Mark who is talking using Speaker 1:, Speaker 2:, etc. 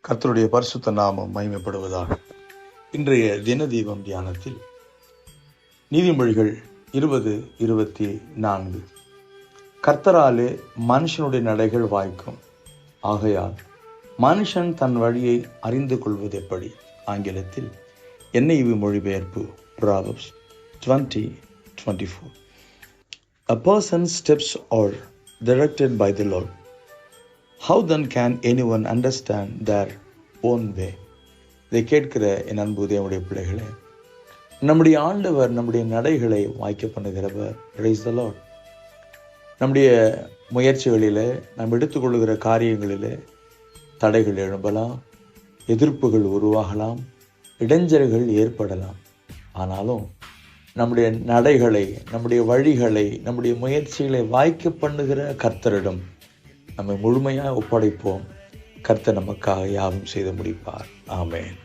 Speaker 1: கர்த்தருடைய பரிசுத்த நாமம் மகிமைப்படுவதாக. இன்றைய தின தீபம் தியானத்தில் நீதிமொழிகள் 20:24 கர்த்தராலே மனுஷனுடைய நடைகள் வாய்க்கும், ஆகையால் மனுஷன் தன் வழியை அறிந்து கொள்வது எப்படி. ஆங்கிலத்தில் NIV மொழிபெயர்ப்பு Proverbs 20:24. A person's steps are directed by the Lord. How then can anyone understand their own way? இதை கேட்கிற என் அன்பு தேவனுடைய பிள்ளைகளே, நம்முடைய ஆண்டவர் நம்முடைய நடைகளை வாய்க்க பண்ணுகிறவர். Praise the Lord. நம்முடைய முயற்சிகளிலே, நாம் எடுத்துக்கொள்கிற காரியங்களிலே தடைகள் எழும்பலாம், எதிர்ப்புகள் உருவாகலாம், இடைஞ்சல்கள் ஏற்படலாம். ஆனாலும் நம்முடைய நடைகளை, நம்முடைய வழிகளை, நம்முடைய முயற்சிகளை வாய்க்க பண்ணுகிற கர்த்தரிடம் நம்மை முழுமையாக ஒப்படைப்போம். கர்த்தர் நமக்காக யாவும் செய்து முடிப்பார். ஆமென்.